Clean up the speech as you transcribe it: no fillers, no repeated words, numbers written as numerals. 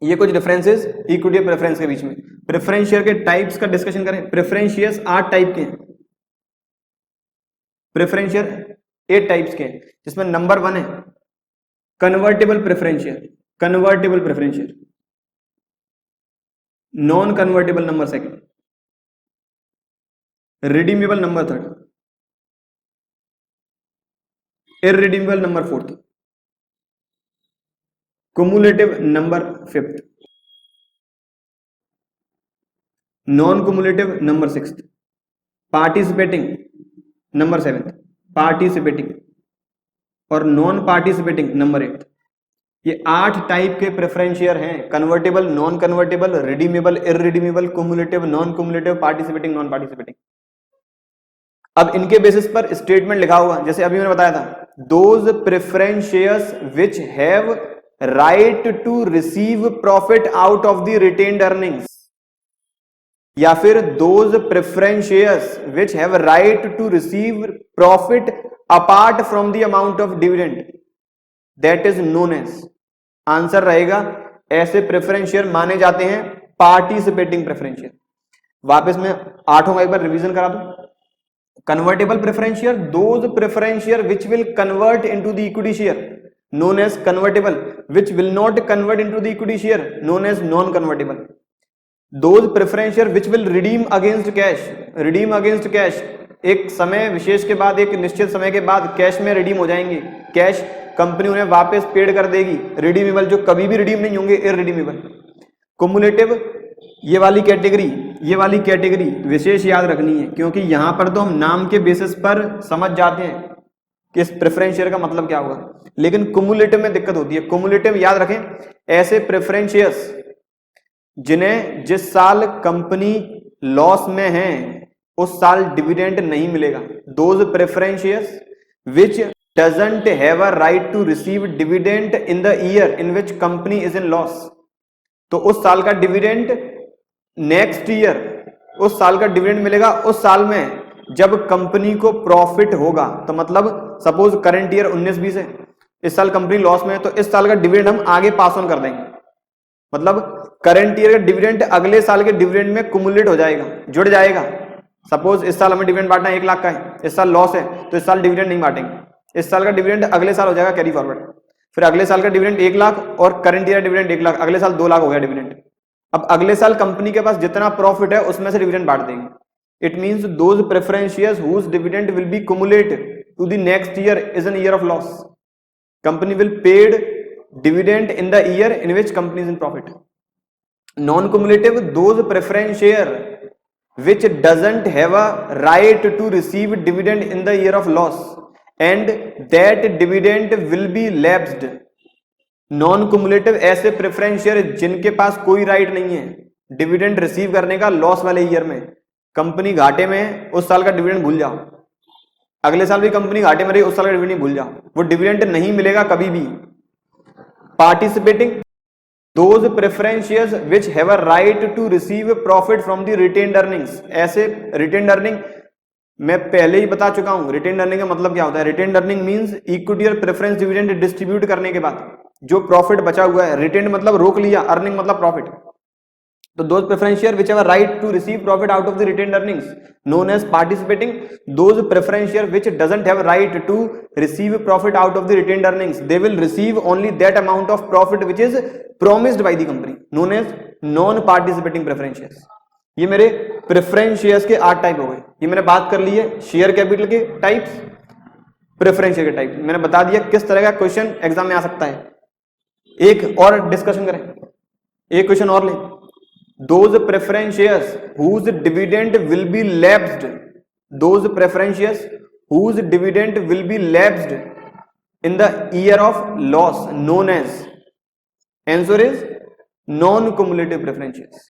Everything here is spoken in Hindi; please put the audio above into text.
ये कुछ डिफरेंसेस इक्विटी और प्रेफरेंस के बीच में। प्रेफरेंस शेयर के टाइप्स का डिस्कशन करें। प्रेफरेंस शेयर्स 8 टाइप के हैं। प्रेफरेंस शेयर 8 टाइप्स के हैं, जिसमें नंबर 1 है convertible preference share. Convertible preference share. Non convertible number 2, redeemable number 3, irredeemable number 4, cumulative number 5, non cumulative number 6, participating number 7, participating और नॉन पार्टिसिपेटिंग नंबर 8। ये 8 टाइप के प्रेफरेंस शेयर हैं, convertible, non convertible, redeemable, irredeemable, cumulative, non cumulative, participating, non participating. अब इनके बेसिस पर स्टेटमेंट लिखा हुआ, जैसे अभी मैंने बताया था, those preference shares which have right to receive profit out of the retained earnings, या फिर those preference shares which have right to receive profit apart from the amount of dividend, that is known as. Answer रहेगा ऐसे प्रेफरेंस शेयर माने जाते हैं पार्टिसिपेटिंग प्रेफरेंस शेयर। वापस में 8 का एक बार रिवीजन करा दूं। Convertible preference share, those preference share which will convert into the equity share known as convertible, which will not convert into the equity share known as non convertible. Those preference share which will redeem against cash, redeem against cash, एक समय विशेष के बाद, एक निश्चित समय के बाद कैश में रिडीम हो जाएंगे, कैश कंपनी उन्हें वापस पेड कर देगी। रिडीमेबल जो कभी भी रिडीम नहीं होंगे, इररिडीमेबल। कुमुलेटिव ये वाली कैटेगरी विशेष याद रखनी है, क्योंकि यहां पर तो हम नाम के बेसिस पर समझ जाते हैं कि इस प्रेफरेंस शेयर का मतलब क्या होगा, लेकिन कुमुलेटिव में दिक्कत होती है। कुमुलेटिव याद रखें, ऐसे प्रेफरेंस शेयर्स जिन्हें जिस साल कंपनी लॉस में है उस साल डिविडेंड नहीं मिलेगा। Those preference shares which doesn't have a right to receive dividend in the year in which company is in loss, तो उस साल का डिविडेंड नेक्स्ट ईयर, उस साल का डिविडेंड मिलेगा उस साल में जब कंपनी को प्रॉफिट होगा। तो मतलब सपोज करंट ईयर 19-20 है, इस साल कंपनी लॉस में है, तो इस साल का डिविडेंड हम आगे पास ऑन कर देंगे। मतलब करंट ईयर का डिविडेंड अगले साल के डिविडेंड में कुमुलेट हो जाएगा, जुड़ जाएगा। सपोज इस साल हमें डिविडेंड बांटना 1 लाख का है, इस साल लॉस है, तो इस साल डिविडेंड नहीं बांटेंगे। इस साल का डिविडेंड अगले साल हो जाएगा कैरी फॉरवर्ड, फिर अगले साल का डिविडेंड 1 लाख और करंट ईयर डिविडेंड 1 लाख, अगले साल 2 लाख हो गया डिविडेंड। अब अगले साल कंपनी के पास जितना प्रॉफिट है उसमें से डिविडेंड बांट देंगे। It means those preference shares whose dividend will be cumulate to the next year is an year of loss. Company will paid dividend in the year in which company is in profit. Non cumulative, those preference share which doesn't have a right to receive dividend in the year of loss and that dividend will be lapsed. Non cumulative ऐसे प्रेफरेंस शेयर जिनके पास कोई राइट नहीं है डिविडेंड रिसीव करने का लॉस वाले ईयर में, कंपनी घाटे में, उस साल का डिविडेंड भूल जाओ। अगले साल भी कंपनी घाटे में रही, उस साल का डिविडेंड भूल जाओ, वो डिविडेंड नहीं मिलेगा कभी भी। Participating, those preference shares which have a right to receive profit from the retained earnings. ऐसे retained earning मैं पहले ही बता चुका हूं, retained earning का मतलब क्या होता है। retained earning means equity और preference dividend distribute करने के बाद जो प्रॉफिट बचा हुआ है, retained मतलब रोक लिया, earning मतलब प्रॉफिट। तो those preference share which have a right to receive profit out of the retained earnings known as participating. Those preference share which doesn't have a right to receive profit out of the retained earnings, they will receive only that amount of profit which is promised by the company known as non participating preference shares. ये मेरे प्रेफरेंस शेयर्स के 8 टाइप हो गए। ये मैंने बात कर ली है शेयर कैपिटल के टाइप्स, प्रेफरेंस शेयर के टाइप मैंने बता दिया किस तरह का क्वेश्चन एग्जाम में आ सकता है। एक और डिस्कशन करें, एक क्वेश्चन और लें। Those preference shares whose dividend will be lapsed, those preference shares whose dividend will be lapsed in the year of loss known as, answer is non cumulative preference shares.